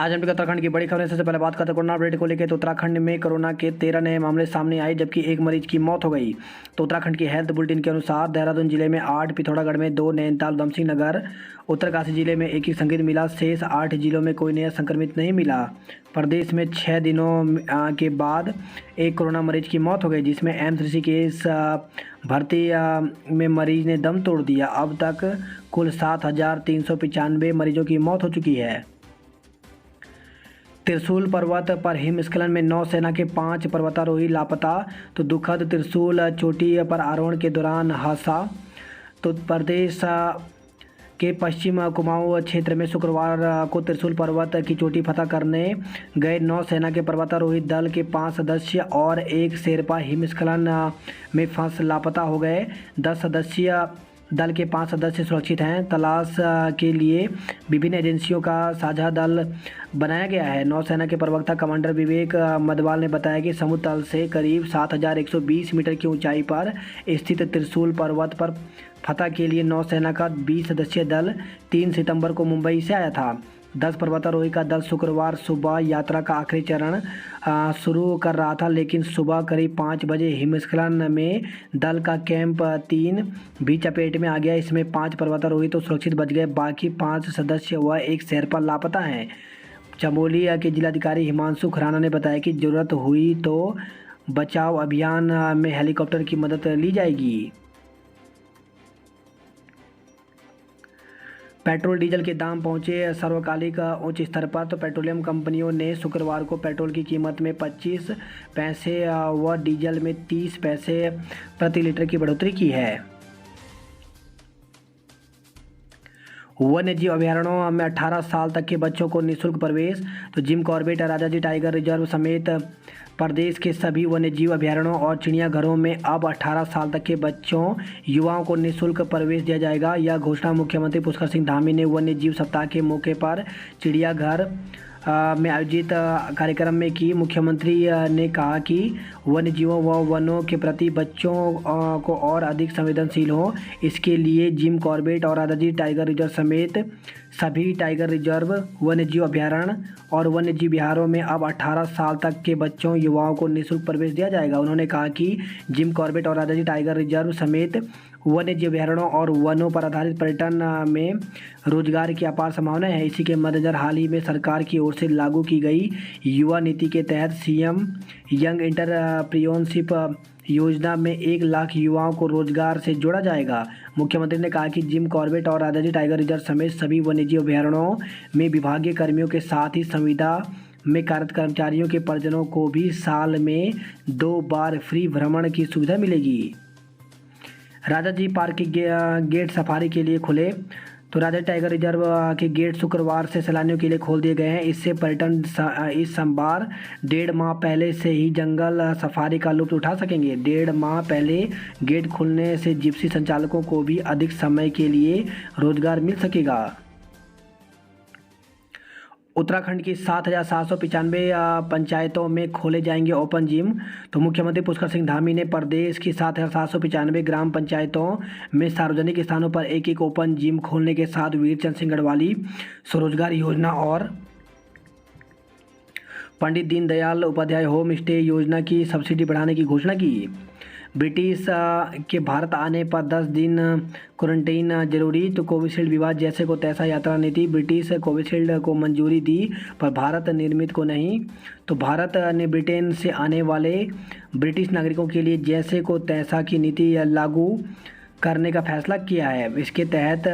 आज हम उत्तराखंड की बड़ी खबरें। सबसे पहले बात करते हैं कोरोना अपडेट को लेकर। तो उत्तराखंड में कोरोना के 13 नए मामले सामने आए, जबकि एक मरीज की मौत हो गई। तो उत्तराखंड की हेल्थ बुलेटिन के अनुसार देहरादून जिले में 8, पिथौरागढ़ में 2, नैनीताल, उधमसिंह नगर, उत्तरकाशी जिले में 1 ही संक्रमित मिला। शेष 8 जिलों में कोई नया संक्रमित नहीं मिला। प्रदेश में 6 दिनों के बाद एक कोरोना मरीज की मौत हो गई, जिसमें एम्स ऋषिकेश भर्ती में मरीज ने दम तोड़ दिया। अब तक कुल 7,395 मरीजों की मौत हो चुकी है। त्रिशूल पर्वत पर हिमस्खलन में नौसेना के 5 पर्वतारोही लापता। तो दुखद त्रिशूल चोटी पर आरोहण के दौरान हादसा। तो प्रदेश के पश्चिम कुमाऊं क्षेत्र में शुक्रवार को त्रिशूल पर्वत की चोटी फतह करने गए नौसेना के पर्वतारोही दल के 5 सदस्य और एक शेरपा हिमस्खलन में फंस लापता हो गए। 10 सदस्यीय दल के 5 सदस्य सुरक्षित हैं। तलाश के लिए विभिन्न एजेंसियों का साझा दल बनाया गया है। नौसेना के प्रवक्ता कमांडर विवेक मदवाल ने बताया कि समुद्र तल से करीब 7,120 मीटर की ऊंचाई पर स्थित त्रिशूल पर्वत पर फतह के लिए नौसेना का 20 सदस्यीय दल 3 सितंबर को मुंबई से आया था। 10 पर्वतारोही का दल शुक्रवार सुबह यात्रा का आखिरी चरण शुरू कर रहा था, लेकिन सुबह करीब 5 बजे हिमस्खलन में दल का कैंप 3 भी चपेट में आ गया। इसमें 5 पर्वतारोही तो सुरक्षित बच गए, बाकी 5 सदस्य व एक शेरपा लापता हैं। चमोली के जिलाधिकारी हिमांशु खुराना ने बताया कि जरूरत हुई तो बचाव अभियान में हेलीकॉप्टर की मदद ली जाएगी। पेट्रोल डीजल के दाम पहुंचे सर्वकालिक उच्च स्तर पर। तो पेट्रोलियम कंपनियों ने शुक्रवार को पेट्रोल की कीमत में 25 पैसे व डीजल में 30 पैसे प्रति लीटर की बढ़ोतरी की है। वन्यजीव अभयारण्यों में 18 साल तक के बच्चों को निःशुल्क प्रवेश। तो Jim Corbett, Rajaji tiger reserve समेत प्रदेश के सभी वन्यजीव अभयारण्यों और चिड़ियाघरों में अब 18 साल तक के बच्चों युवाओं को निःशुल्क प्रवेश दिया जाएगा। यह घोषणा मुख्यमंत्री पुष्कर सिंह धामी ने वन्यजीव सप्ताह के मौके पर चिड़ियाघर में आयोजित कार्यक्रम में की। मुख्यमंत्री ने कहा कि वन्यजीवों व वनों के प्रति बच्चों को और अधिक संवेदनशील हो, इसके लिए जिम कॉर्बेट और राजाजी टाइगर रिजर्व समेत सभी टाइगर रिजर्व, वन्यजीव अभयारण्य और वन्यजीव विहारों में अब 18 साल तक के बच्चों युवाओं को निःशुल्क प्रवेश दिया जाएगा। उन्होंने कहा कि जिम कॉर्बेट और राजाजी टाइगर रिजर्व समेत वन्यजीव अभयारण्यों और वनों पर आधारित पर्यटन में रोजगार की अपार संभावना है। इसी के मद्देनजर हाल ही में सरकार की ओर से लागू की गई युवा नीति के तहत सीएम यंग एंटरप्रेन्योरशिप योजना में 1 लाख युवाओं को रोजगार से जोड़ा जाएगा। मुख्यमंत्री ने कहा कि जिम कॉर्बेट और राजाजी टाइगर रिजर्व समेत सभी वन्यजीव अभयारण्यों में विभागीय कर्मियों के साथ ही संविदा में कार्यरत कर्मचारियों के परिजनों को भी साल में 2 बार फ्री भ्रमण की सुविधा मिलेगी। राजाजी पार्क के गेट सफारी के लिए खुले। तो राजाजी टाइगर रिजर्व के गेट शुक्रवार से सैलानियों के लिए खोल दिए गए हैं। इससे पर्यटन इस बार 1.5 माह पहले से ही जंगल सफारी का लुत्फ उठा सकेंगे। 1.5 माह पहले गेट खुलने से जिप्सी संचालकों को भी अधिक समय के लिए रोजगार मिल सकेगा। उत्तराखंड की 7,795 पंचायतों में खोले जाएंगे ओपन जिम। तो मुख्यमंत्री पुष्कर सिंह धामी ने प्रदेश की 7,795 ग्राम पंचायतों में सार्वजनिक स्थानों पर एक ओपन जिम खोलने के साथ वीरचंद सिंह गढ़वाली स्वरोजगार योजना और पंडित दीनदयाल उपाध्याय होम स्टे योजना की सब्सिडी बढ़ाने की घोषणा की। ब्रिटिश के भारत आने पर 10 दिन क्वारंटीन जरूरी। तो कोविशील्ड विवाद जैसे को तैसा यात्रा नीति। ब्रिटिश कोविशील्ड को मंजूरी दी पर भारत निर्मित को नहीं। तो भारत ने ब्रिटेन से आने वाले ब्रिटिश नागरिकों के लिए जैसे को तैसा की नीति लागू करने का फैसला किया है। इसके तहत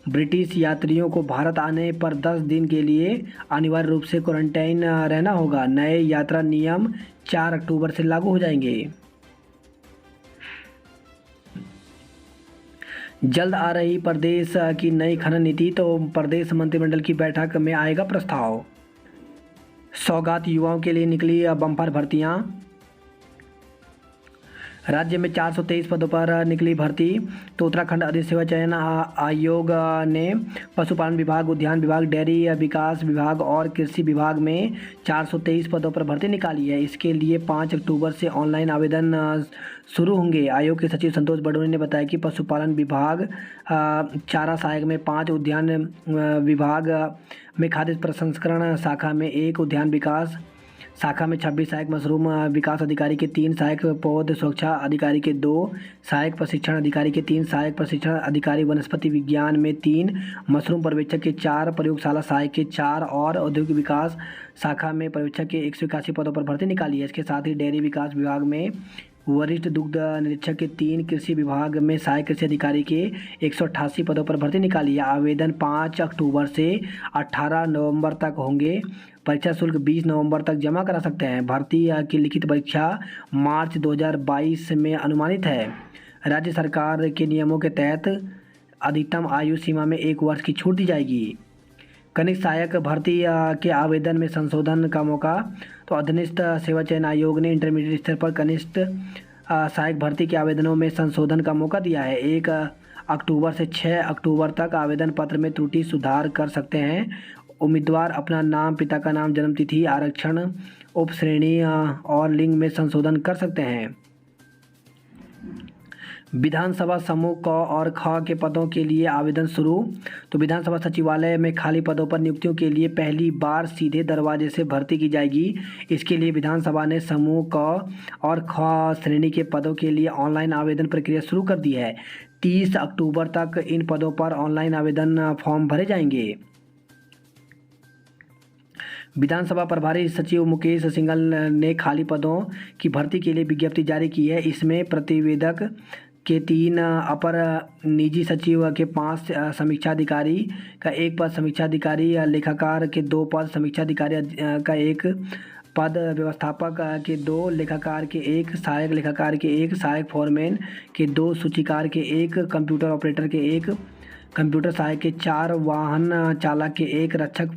ब्रिटिश यात्रियों को भारत आने पर 10 दिन के लिए अनिवार्य रूप से क्वारंटाइन रहना होगा। नए यात्रा नियम 4 अक्टूबर से लागू हो जाएंगे। जल्द आ रही प्रदेश की नई खनन नीति। तो प्रदेश मंत्रिमंडल की बैठक में आएगा प्रस्ताव। सौगात युवाओं के लिए निकली बम्पर भर्तियां। राज्य में 423 पदों पर निकली भर्ती। तो उत्तराखंड अधिक सेवा चयन आयोग ने पशुपालन विभाग, उद्यान विभाग, डेयरी विकास विभाग और कृषि विभाग में 423 पदों पर भर्ती निकाली है। इसके लिए 5 अक्टूबर से ऑनलाइन आवेदन शुरू होंगे। आयोग के सचिव संतोष बडोनी ने बताया कि पशुपालन विभाग चारा सहायक में 5, उद्यान विभाग में खाद्य प्रसंस्करण शाखा में 1, उद्यान विकास शाखा में 26 सहायक, मशरूम विकास अधिकारी के 3 सहायक, पौध सुरक्षा अधिकारी के 2 सहायक, प्रशिक्षण अधिकारी के 3 सहायक, प्रशिक्षण अधिकारी वनस्पति विज्ञान में 3, मशरूम पर्यवेक्षक के 4, प्रयोगशाला सहायक के 4 और औद्योगिक विकास शाखा में पर्यवेक्षक के 181 पदों पर भर्ती निकाली है। इसके साथ ही डेयरी विकास विभाग में वरिष्ठ दुग्ध निरीक्षक के 3, कृषि विभाग में सहायक कृषि अधिकारी के 188 पदों पर भर्ती निकाली है। आवेदन 5 अक्टूबर से 18 नवंबर तक होंगे। परीक्षा शुल्क 20 नवंबर तक जमा करा सकते हैं। भर्ती की लिखित परीक्षा मार्च 2022 में अनुमानित है। राज्य सरकार के नियमों के तहत अधिकतम आयु सीमा में 1 वर्ष की छूट दी जाएगी। कनिष्ठ सहायक भर्ती के आवेदन में संशोधन का मौका। तो अधीनस्थ सेवा चयन आयोग ने इंटरमीडिएट स्तर पर कनिष्ठ सहायक भर्ती के आवेदनों में संशोधन का मौका दिया है। 1 अक्टूबर से 6 अक्टूबर तक आवेदन पत्र में त्रुटि सुधार कर सकते हैं। उम्मीदवार अपना नाम, पिता का नाम, जन्मतिथि, आरक्षण, उपश्रेणी और लिंग में संशोधन कर सकते हैं। विधानसभा समूह क और ख के पदों के लिए आवेदन शुरू। तो विधानसभा सचिवालय में खाली पदों पर नियुक्तियों के लिए पहली बार सीधे दरवाजे से भर्ती की जाएगी। इसके लिए विधानसभा ने समूह क और ख श्रेणी के पदों के लिए ऑनलाइन आवेदन प्रक्रिया शुरू कर दी है। 30 अक्टूबर तक इन पदों पर ऑनलाइन आवेदन फॉर्म भरे जाएंगे। विधानसभा प्रभारी सचिव मुकेश सिंघल ने खाली पदों की भर्ती के लिए विज्ञप्ति जारी की है। इसमें प्रतिवेदक के 3, अपर निजी सचिव के 5, समीक्षा अधिकारी का 1 पद, समीक्षा अधिकारी लेखाकार के 2 पद, समीक्षा अधिकारी का 1 पद, व्यवस्थापक के 2, लेखाकार के 1, सहायक लेखाकार के 1, सहायक फोरमैन के 2, सूचीकार के 1, कंप्यूटर ऑपरेटर के 1, कंप्यूटर सहायक के 4, वाहन चालक के 1, रक्षक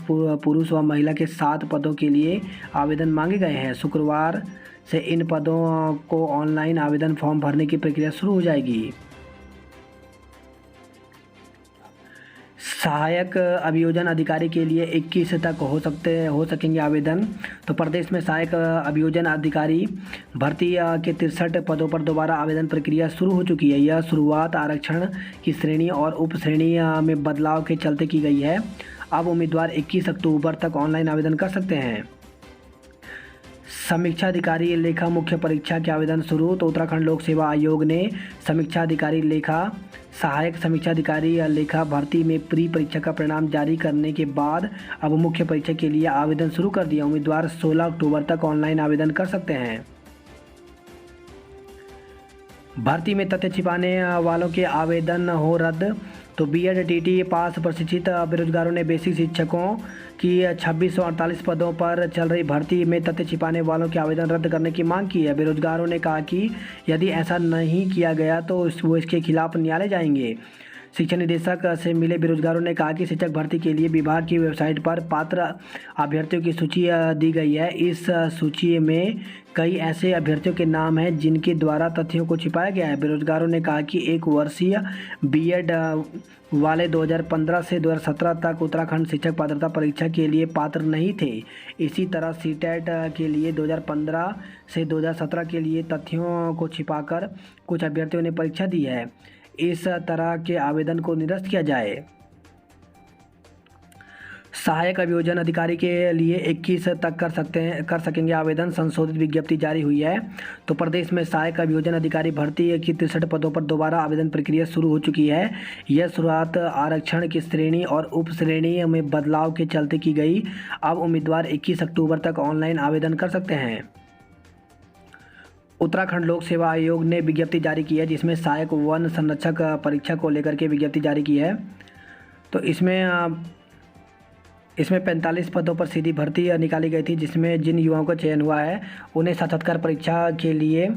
पुरुष व महिला के 7 पदों के लिए आवेदन मांगे गए हैं। शुक्रवार से इन पदों को ऑनलाइन आवेदन फॉर्म भरने की प्रक्रिया शुरू हो जाएगी। सहायक अभियोजन अधिकारी के लिए 21 तक हो सकेंगे आवेदन। तो प्रदेश में सहायक अभियोजन अधिकारी भर्ती के 63 पदों पर दोबारा आवेदन प्रक्रिया शुरू हो चुकी है। यह शुरुआत आरक्षण की श्रेणी और उप श्रेणी में बदलाव के चलते की गई है। अब उम्मीदवार 21 अक्टूबर तक ऑनलाइन आवेदन कर सकते हैं। समीक्षा अधिकारी लेखा मुख्य परीक्षा के आवेदन शुरू। तो उत्तराखंड लोक सेवा आयोग ने समीक्षा अधिकारी लेखा, सहायक समीक्षा अधिकारी लेखा भर्ती में प्री परीक्षा का परिणाम जारी करने के बाद अब मुख्य परीक्षा के लिए आवेदन शुरू कर दिया। उम्मीदवार 16 अक्टूबर तक ऑनलाइन आवेदन कर सकते हैं। भर्ती में तथ्य छिपाने वालों के आवेदन हो रद्द। तो बीएड टीटी पास प्रशिक्षित बेरोजगारों ने बेसिक शिक्षकों की 2648 पदों पर चल रही भर्ती में तथ्य छिपाने वालों के आवेदन रद्द करने की मांग की है। बेरोजगारों ने कहा कि यदि ऐसा नहीं किया गया तो वो इसके खिलाफ न्यायालय जाएंगे। शिक्षा निदेशक से मिले बेरोजगारों ने कहा कि शिक्षक भर्ती के लिए विभाग की वेबसाइट पर पात्र अभ्यर्थियों की सूची दी गई है। इस सूची में कई ऐसे अभ्यर्थियों के नाम हैं जिनके द्वारा तथ्यों को छिपाया गया है। बेरोजगारों ने कहा कि 1 वर्षीय बीएड वाले 2015 से 2017 तक उत्तराखंड शिक्षक पात्रता परीक्षा के लिए पात्र नहीं थे। इसी तरह सीटेट के लिए 2015 से 2017 के लिए तथ्यों को छिपाकर कुछ अभ्यर्थियों ने परीक्षा दी है। इस तरह के आवेदन को निरस्त किया जाए। सहायक अभियोजन अधिकारी के लिए 21 तक कर सकेंगे आवेदन। संशोधित विज्ञप्ति जारी हुई है। तो प्रदेश में सहायक अभियोजन अधिकारी भर्ती की 63 पदों पर दोबारा आवेदन प्रक्रिया शुरू हो चुकी है। यह शुरुआत आरक्षण की श्रेणी और उप श्रेणी में बदलाव के चलते की गई। अब उम्मीदवार 21 अक्टूबर तक ऑनलाइन आवेदन कर सकते हैं। उत्तराखंड लोक सेवा आयोग ने विज्ञप्ति जारी की है जिसमें सहायक वन संरक्षक परीक्षा को लेकर के विज्ञप्ति जारी की है। तो इसमें इसमें 45 पदों पर सीधी भर्ती निकाली गई थी, जिसमें जिन युवाओं का चयन हुआ है उन्हें साक्षात्कार परीक्षा के लिए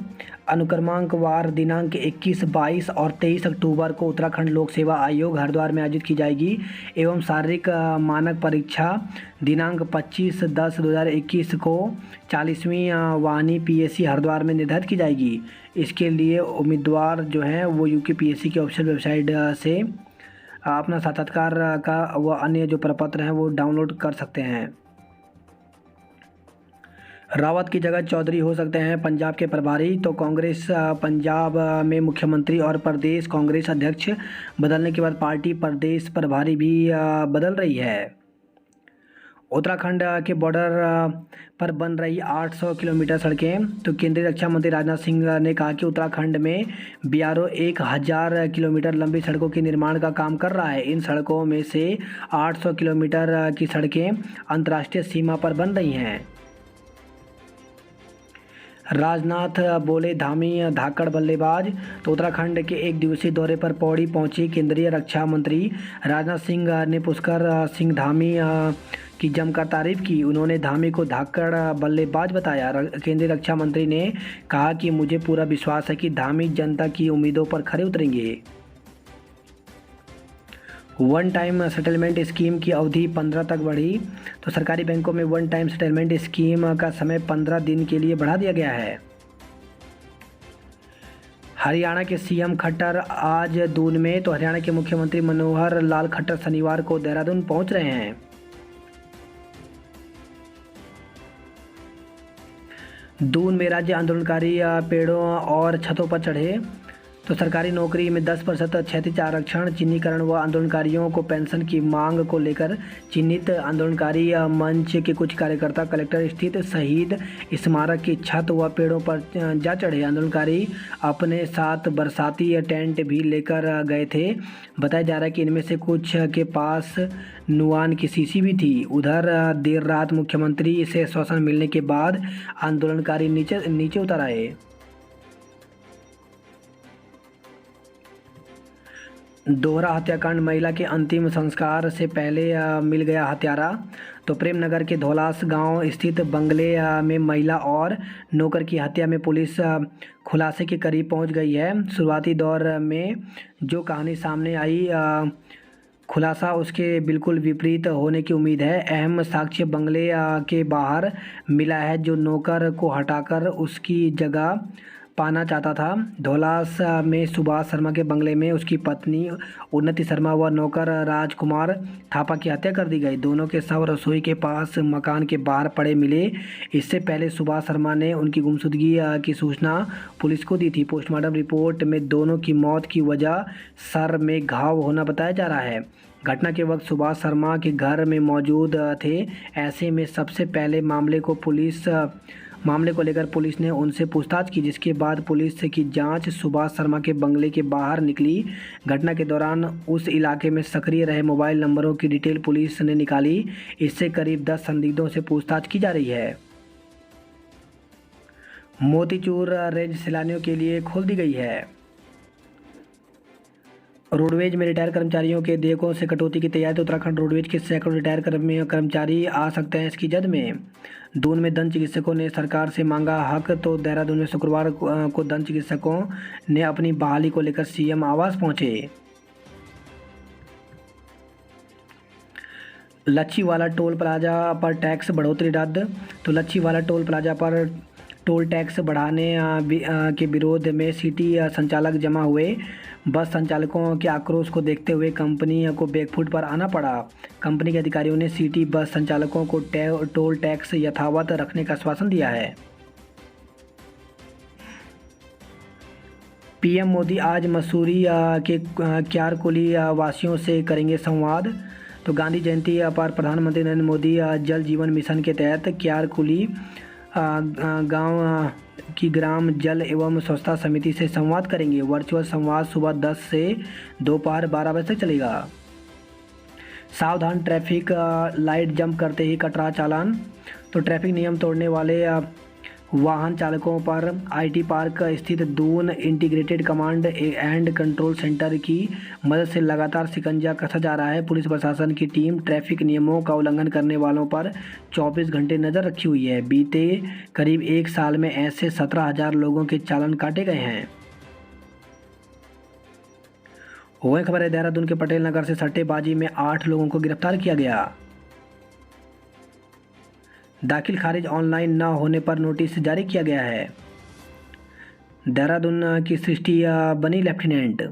अनुक्रमांकवार दिनांक 21, 22 और 23 अक्टूबर को उत्तराखंड लोक सेवा आयोग हरिद्वार में आयोजित की जाएगी एवं शारीरिक मानक परीक्षा दिनांक 25/10/2021 को 40वीं वाहिनी पीएससी हरिद्वार में निर्धारित की जाएगी। इसके लिए उम्मीदवार जो हैं वो यूकेपीएससी की ऑफिशियल वेबसाइट से अपना साक्षात्कार का व अन्य जो प्रपत्र हैं वो डाउनलोड कर सकते हैं। रावत की जगह चौधरी हो सकते हैं पंजाब के प्रभारी। तो कांग्रेस पंजाब में मुख्यमंत्री और प्रदेश कांग्रेस अध्यक्ष बदलने के बाद पार्टी प्रदेश प्रभारी भी बदल रही है। उत्तराखंड के बॉर्डर पर बन रही 800 किलोमीटर सड़कें। तो केंद्रीय रक्षा मंत्री राजनाथ सिंह ने कहा कि उत्तराखंड में बीआरओ 1000 किलोमीटर लंबी सड़कों के निर्माण का काम कर रहा है। इन सड़कों में से 800 किलोमीटर की सड़कें अंतर्राष्ट्रीय सीमा पर बन रही हैं। राजनाथ बोले धामी धाकड़ बल्लेबाज। तो उत्तराखंड के एक दिवसीय दौरे पर पौड़ी पहुंची केंद्रीय रक्षा मंत्री राजनाथ सिंह ने पुष्कर सिंह धामी की जमकर तारीफ की। उन्होंने धामी को धाकड़ बल्लेबाज बताया। केंद्रीय रक्षा मंत्री ने कहा कि मुझे पूरा विश्वास है कि धामी जनता की उम्मीदों पर खरे उतरेंगे। वन टाइम सेटलमेंट स्कीम की अवधि 15 तक बढ़ी। तो सरकारी बैंकों में वन टाइम सेटलमेंट स्कीम का समय 15 दिन के लिए बढ़ा दिया गया है। हरियाणा के सीएम खट्टर आज दून में। तो हरियाणा के मुख्यमंत्री मनोहर लाल खट्टर शनिवार को देहरादून पहुंच रहे हैं। दून में राज्य आंदोलनकारी पेड़ों और छतों पर चढ़े। तो सरकारी नौकरी में 10% क्षैतिज आरक्षण, चिन्हीकरण व आंदोलनकारियों को पेंशन की मांग को लेकर चिन्हित आंदोलनकारी मंच के कुछ कार्यकर्ता कलेक्टर स्थित शहीद स्मारक की छत व पेड़ों पर जा चढ़े। आंदोलनकारी अपने साथ बरसाती टेंट भी लेकर गए थे। बताया जा रहा है कि इनमें से कुछ के पास नुआन की शीशी भी थी। उधर देर रात मुख्यमंत्री से आश्वासन मिलने के बाद आंदोलनकारी नीचे उतर आए। दोहरा हत्याकांड, महिला के अंतिम संस्कार से पहले मिल गया हत्यारा। तो प्रेमनगर के धौलास गांव स्थित बंगले में महिला और नौकर की हत्या में पुलिस खुलासे के करीब पहुंच गई है। शुरुआती दौर में जो कहानी सामने आई खुलासा उसके बिल्कुल विपरीत होने की उम्मीद है। अहम साक्ष्य बंगले के बाहर मिला है, जो नौकर को हटाकर उसकी जगह पाना चाहता था। धौलास में सुभाष शर्मा के बंगले में उसकी पत्नी उन्नति शर्मा व नौकर राजकुमार थापा की हत्या कर दी गई। दोनों के शव रसोई के पास मकान के बाहर पड़े मिले। इससे पहले सुभाष शर्मा ने उनकी गुमशुदगी की सूचना पुलिस को दी थी। पोस्टमार्टम रिपोर्ट में दोनों की मौत की वजह सर में घाव होना बताया जा रहा है। घटना के वक्त सुभाष शर्मा के घर में मौजूद थे। ऐसे में सबसे पहले मामले को लेकर पुलिस ने उनसे पूछताछ की, जिसके बाद पुलिस की जांच सुभाष शर्मा के बंगले के बाहर निकली। घटना के दौरान उस इलाके में सक्रिय रहे मोबाइल नंबरों की डिटेल पुलिस ने निकाली। इससे करीब 10 संदिग्धों से पूछताछ की जा रही है। मोतीचूर रेंज सैलानियों के लिए खोल दी गई है। रोडवेज में रिटायर कर्मचारियों के देयकों से कटौती की तैयारी। उत्तराखंड रोडवेज के सैकड़ों रिटायर कर्मचारी आ सकते हैं इसकी जद में। दून में दंत चिकित्सकों ने सरकार से मांगा हक। तो देहरादून में शुक्रवार को दंत चिकित्सकों ने अपनी बहाली को लेकर सीएम आवास पहुंचे। लच्छीवाला टोल प्लाजा पर टैक्स बढ़ोतरी रद्द। तो लच्छीवाला टोल प्लाजा पर टोल टैक्स बढ़ाने के विरोध में सिटी संचालक जमा हुए। बस संचालकों के आक्रोश को देखते हुए कंपनी को बैकफुट पर आना पड़ा। कंपनी के अधिकारियों ने सिटी बस संचालकों को टोल टैक्स यथावत रखने का आश्वासन दिया है। पीएम मोदी आज मसूरी के क्यारकुली वासियों से करेंगे संवाद। तो गांधी जयंती पर प्रधानमंत्री नरेंद्र मोदी जल जीवन मिशन के तहत क्यारकुली गांव की ग्राम जल एवं स्वच्छता समिति से संवाद करेंगे। वर्चुअल संवाद सुबह 10 से दोपहर 12 बजे तक चलेगा। सावधान, ट्रैफिक लाइट जंप करते ही कट रहा चालान। तो ट्रैफिक नियम तोड़ने वाले वाहन चालकों पर आईटी पार्क स्थित Doon integrated command and control centre की मदद से लगातार शिकंजा कसा जा रहा है। पुलिस प्रशासन की टीम ट्रैफिक नियमों का उल्लंघन करने वालों पर 24 घंटे नज़र रखी हुई है। बीते करीब एक साल में ऐसे 17,000 लोगों के चालान काटे गए हैं। वही खबर है, देहरादून के पटेल नगर से सट्टेबाजी में 8 लोगों को गिरफ्तार किया गया। दाखिल खारिज ऑनलाइन न होने पर नोटिस जारी किया गया है। देहरादून की सृष्टि बनी लेफ्टिनेंट।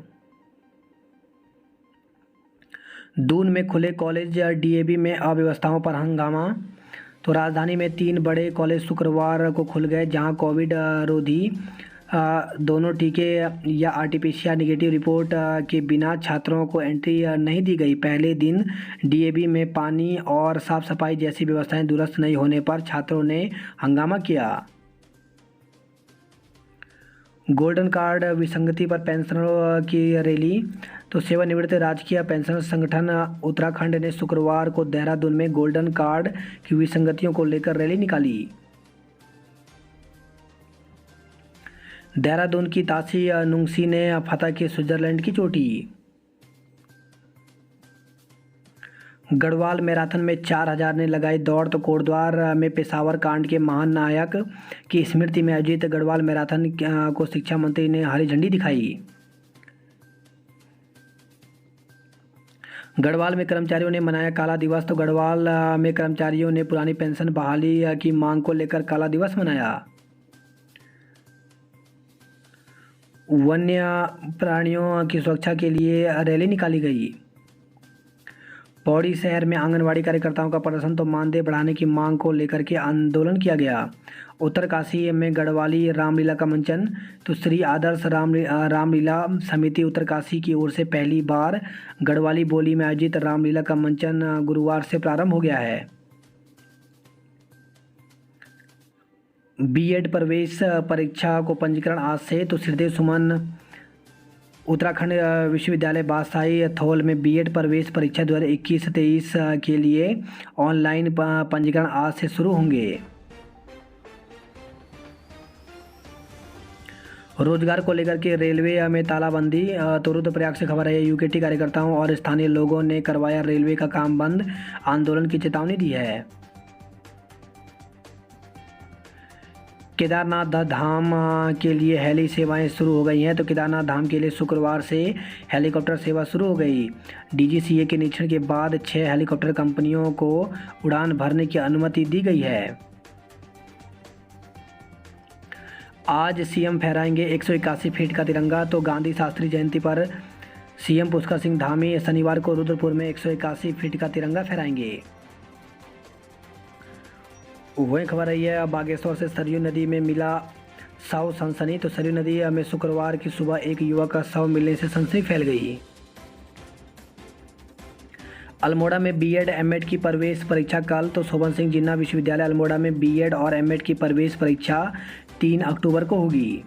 दून में खुले कॉलेज डीएवी में अव्यवस्थाओं पर हंगामा। तो राजधानी में 3 बड़े कॉलेज शुक्रवार को खुल गए, जहां कोविड रोधी दोनों टीके या आरटीपीसीआर नेगेटिव रिपोर्ट के बिना छात्रों को एंट्री नहीं दी गई। पहले दिन डीएवी में पानी और साफ सफाई जैसी व्यवस्थाएं दुरुस्त नहीं होने पर छात्रों ने हंगामा किया। गोल्डन कार्ड विसंगति पर पेंशनरों की रैली। तो सेवानिवृत्त राजकीय पेंशन संगठन उत्तराखंड ने शुक्रवार को देहरादून में गोल्डन कार्ड की विसंगतियों को लेकर रैली निकाली। देहरादून की तासी नुंगसी ने फतह की स्विट्जरलैंड की चोटी। गढ़वाल मैराथन में 4,000 ने लगाई दौड़। तो कोटद्वार में पेशावर कांड के महान नायक की स्मृति में आयोजित गढ़वाल मैराथन को शिक्षा मंत्री ने हरी झंडी दिखाई। गढ़वाल में कर्मचारियों ने मनाया काला दिवस। तो गढ़वाल में कर्मचारियों ने पुरानी पेंशन बहाली की मांग को लेकर काला दिवस मनाया। वन्य प्राणियों की सुरक्षा के लिए रैली निकाली गई। पौड़ी शहर में आंगनवाड़ी कार्यकर्ताओं का प्रदर्शन। तो मानदेय बढ़ाने की मांग को लेकर के आंदोलन किया गया। उत्तरकाशी में गढ़वाली रामलीला का मंचन। तो श्री आदर्श रामलीला समिति उत्तरकाशी की ओर से पहली बार गढ़वाली बोली में आयोजित रामलीला का मंचन गुरुवार से प्रारंभ हो गया है। बीएड प्रवेश परीक्षा को पंजीकरण आज से। तो श्रीदेव सुमन उत्तराखंड विश्वविद्यालय बादशाही थौल में बीएड प्रवेश परीक्षा 2021-23 के लिए ऑनलाइन पंजीकरण आज से शुरू होंगे। रोजगार को लेकर के रेलवे में तालाबंदी। तो रुद्रप्रयाग से खबर है, यूकेटी कार्यकर्ताओं और स्थानीय लोगों ने करवाया रेलवे का काम बंद, आंदोलन की चेतावनी दी है। केदारनाथ धाम के लिए हेली सेवाएं शुरू हो गई हैं। तो केदारनाथ धाम के लिए शुक्रवार से हेलीकॉप्टर सेवा शुरू हो गई। डीजीसीए के निरीक्षण के बाद 6 हेलीकॉप्टर कंपनियों को उड़ान भरने की अनुमति दी गई है। आज सीएम फहराएंगे 181 फीट का तिरंगा। तो गांधी शास्त्री जयंती पर सीएम पुष्कर सिंह धामी शनिवार को रुद्रपुर में 181 फीट का तिरंगा फहराएंगे। वही खबर आई है, बागेश्वर से सरयू नदी में मिला शव, सनसनी। तो सरयू नदी में शुक्रवार की सुबह एक युवक का शव मिलने से सनसनी फैल गई। अल्मोड़ा में बीएड एमएड की प्रवेश परीक्षा कल। तो शोभन सिंह जिन्ना विश्वविद्यालय अल्मोड़ा में बीएड और एमएड की प्रवेश परीक्षा 3 अक्टूबर को होगी।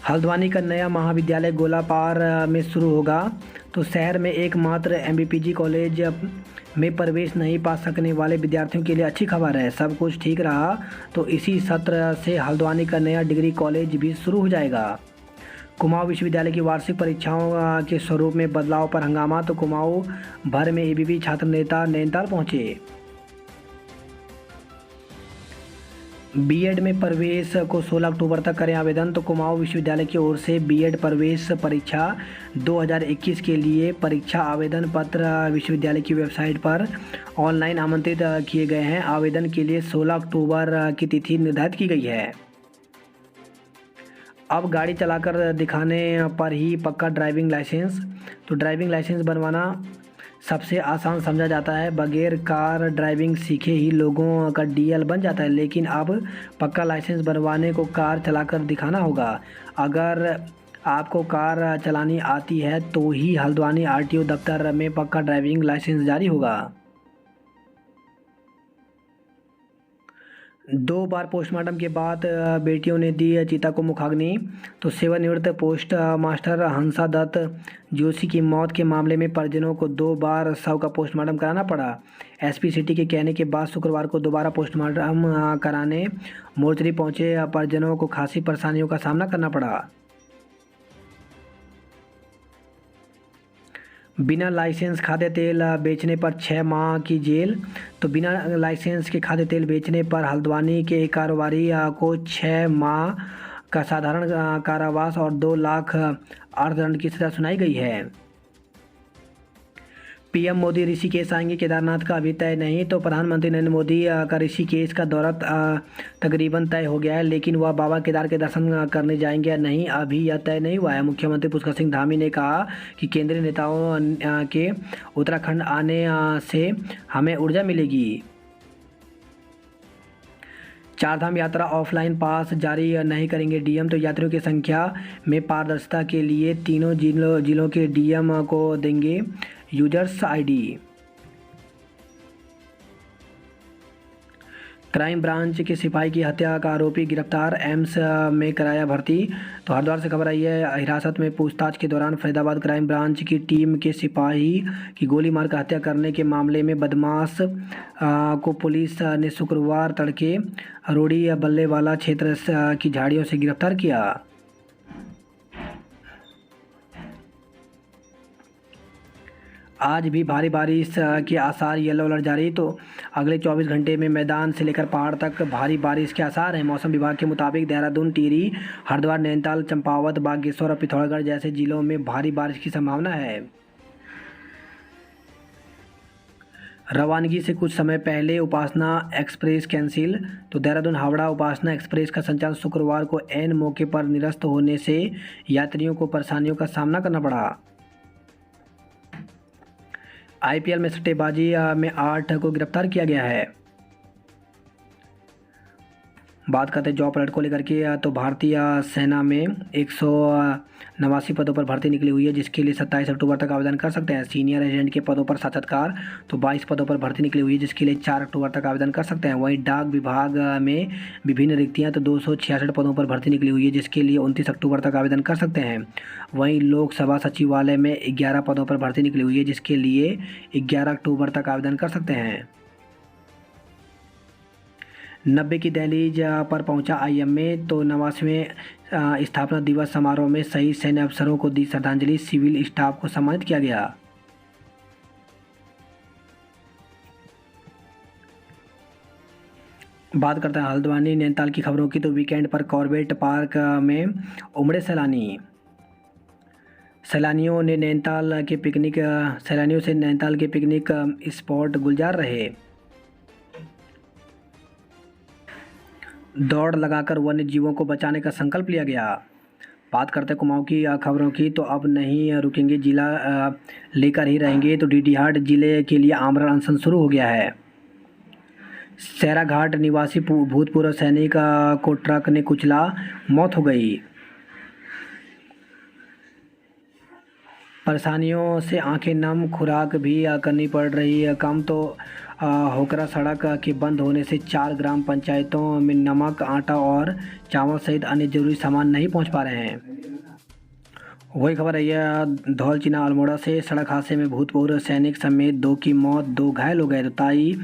हल्द्वानी का नया महाविद्यालय गोलापार में शुरू होगा। तो शहर में एकमात्र एमबीपीजी कॉलेज में प्रवेश नहीं पा सकने वाले विद्यार्थियों के लिए अच्छी खबर है। सब कुछ ठीक रहा तो इसी सत्र से हल्द्वानी का नया डिग्री कॉलेज भी शुरू हो जाएगा। कुमाऊं विश्वविद्यालय की वार्षिक परीक्षाओं के स्वरूप में बदलाव पर हंगामा। तो कुमाऊं भर में एबीवी छात्र नेता नैनीताल पहुंचे। बीएड में प्रवेश को 16 अक्टूबर तक करें आवेदन। तो कुमाऊं विश्वविद्यालय की ओर से बीएड प्रवेश परीक्षा 2021 के लिए परीक्षा आवेदन पत्र विश्वविद्यालय की वेबसाइट पर ऑनलाइन आमंत्रित किए गए हैं। आवेदन के लिए 16 अक्टूबर की तिथि निर्धारित की गई है। अब गाड़ी चलाकर दिखाने पर ही पक्का ड्राइविंग लाइसेंस। तो ड्राइविंग लाइसेंस बनवाना सबसे आसान समझा जाता है। बगैर कार ड्राइविंग सीखे ही लोगों का डीएल बन जाता है, लेकिन अब पक्का लाइसेंस बनवाने को कार चलाकर दिखाना होगा। अगर आपको कार चलानी आती है तो ही हल्द्वानी आरटीओ दफ्तर में पक्का ड्राइविंग लाइसेंस जारी होगा। 2 बार पोस्टमार्टम के बाद बेटियों ने दी चीता को मुखाग्नि। तो सेवानिवृत्त पोस्ट मास्टर हंसा दत्त जोशी की मौत के मामले में परिजनों को 2 बार शव का पोस्टमार्टम कराना पड़ा। एसपी सिटी के कहने के बाद शुक्रवार को दोबारा पोस्टमार्टम कराने मोर्चरी पहुंचे परिजनों को खासी परेशानियों का सामना करना पड़ा। बिना लाइसेंस खाद्य तेल बेचने पर 6 माह की जेल। तो बिना लाइसेंस के खाद्य तेल बेचने पर हल्द्वानी के एक कारोबारी को 6 माह का साधारण कारावास और 2 लाख अर्थदंड की सजा सुनाई गई है। पीएम मोदी ऋषिकेश आएंगे, केदारनाथ का अभी तय नहीं। तो प्रधानमंत्री नरेंद्र मोदी का ऋषिकेश का दौरा तकरीबन तय हो गया है, लेकिन वह बाबा केदार के दर्शन करने जाएंगे या नहीं अभी यह तय नहीं हुआ है। मुख्यमंत्री पुष्कर सिंह धामी ने कहा कि केंद्रीय नेताओं के उत्तराखंड आने से हमें ऊर्जा मिलेगी। चारधाम यात्रा ऑफलाइन पास जारी नहीं करेंगे डीएम। तो यात्रियों की संख्या में पारदर्शिता के लिए तीनों जिलों के डीएम को देंगे यूजर्स आईडी। क्राइम ब्रांच के सिपाही की हत्या का आरोपी गिरफ्तार, एम्स में कराया भर्ती। तो हरिद्वार से खबर आई है, हिरासत में पूछताछ के दौरान फरीदाबाद क्राइम ब्रांच की टीम के सिपाही की गोली मारकर हत्या करने के मामले में बदमाश को पुलिस ने शुक्रवार तड़के रोड़ी बल्लेवाला क्षेत्र की झाड़ियों से गिरफ्तार किया। आज भी भारी बारिश के आसार, येलो अलर्ट जारी। तो अगले 24 घंटे में मैदान से लेकर पहाड़ तक भारी बारिश के आसार हैं। मौसम विभाग के मुताबिक देहरादून, टिहरी, हरिद्वार, नैनीताल, चंपावत, बागेश्वर और पिथौरागढ़ जैसे जिलों में भारी बारिश की संभावना है। रवानगी से कुछ समय पहले उपासना एक्सप्रेस कैंसिल। तो देहरादून हावड़ा उपासना एक्सप्रेस का संचालन शुक्रवार को ऐन मौके पर निरस्त होने से यात्रियों को परेशानियों का सामना करना पड़ा। आईपीएल में सट्टेबाजी में 8 को गिरफ्तार किया गया है। बात करते हैं जॉब अलर्ट को लेकर के। तो भारतीय सेना में 189 पदों पर भर्ती निकली हुई है, जिसके लिए 27 अक्टूबर तक आवेदन कर सकते हैं। सीनियर एजेंट के पदों पर साक्षात्कार। तो 22 पदों पर भर्ती निकली हुई है, जिसके लिए 4 अक्टूबर तक आवेदन कर सकते हैं। वहीं डाक विभाग में विभिन्न रिक्तियां, तो 266 पदों पर भर्ती निकली हुई है, जिसके लिए 29 अक्टूबर तक आवेदन कर सकते हैं। वहीं लोकसभा सचिवालय में 11 पदों पर भर्ती निकली हुई है, जिसके लिए 11 अक्टूबर तक आवेदन कर सकते हैं। 90 की दहलीज पर पहुंचा आईएमए। तो 89वें स्थापना दिवस समारोह में शहीद सैन्य अफसरों को दी श्रद्धांजलि, सिविल स्टाफ को सम्मानित किया गया। बात करते हैं हल्द्वानी नैनीताल की खबरों की। तो वीकेंड पर कॉर्बेट पार्क में उमड़े सैलानी। सैलानियों से नैनीताल के पिकनिक स्पॉट गुलजार रहे। दौड़ लगाकर वन्य जीवों को बचाने का संकल्प लिया गया। बात करते हैं कुमाऊं की खबरों की। तो अब नहीं रुकेंगे, जिला लेकर ही रहेंगे। तो डीडीहाट जिले के लिए आमरण अनशन शुरू हो गया है। सैराघाट निवासी भूतपूर्व सैनिक को ट्रक ने कुचला, मौत हो गई। परेशानियों से आंखें नम, खुराक भी करनी पड़ रही है कम। तो होकरा सड़क के बंद होने से 4 ग्राम पंचायतों में नमक, आटा और चावल सहित अन्य जरूरी सामान नहीं पहुंच पा रहे हैं। वही खबर है धौलचिना अल्मोड़ा से। सड़क हादसे में भूतपूर्व सैनिक समेत 2 की मौत, 2 घायल हो गए। तो ताई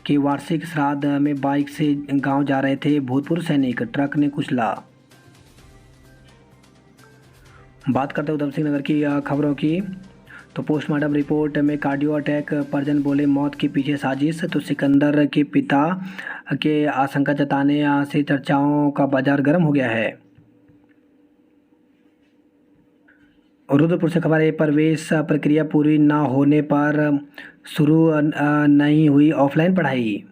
के वार्षिक श्राद्ध में बाइक से गांव जा रहे थे भूतपूर्व सैनिक, ट्रक ने कुचला। बात करते हैं उधम सिंह नगर की खबरों की। तो पोस्टमार्टम रिपोर्ट में कार्डियो अटैक, परिजन बोले मौत के पीछे साजिश। तो सिकंदर के पिता के आशंका जताने से चर्चाओं का बाजार गर्म हो गया है। रुद्रपुर से खबर है, प्रवेश प्रक्रिया पूरी न होने पर शुरू नहीं हुई ऑफलाइन पढ़ाई।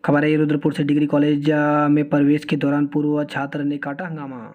खबर है रुद्रपुर से डिग्री कॉलेज में प्रवेश के दौरान पूर्व छात्र ने काटा हंगामा।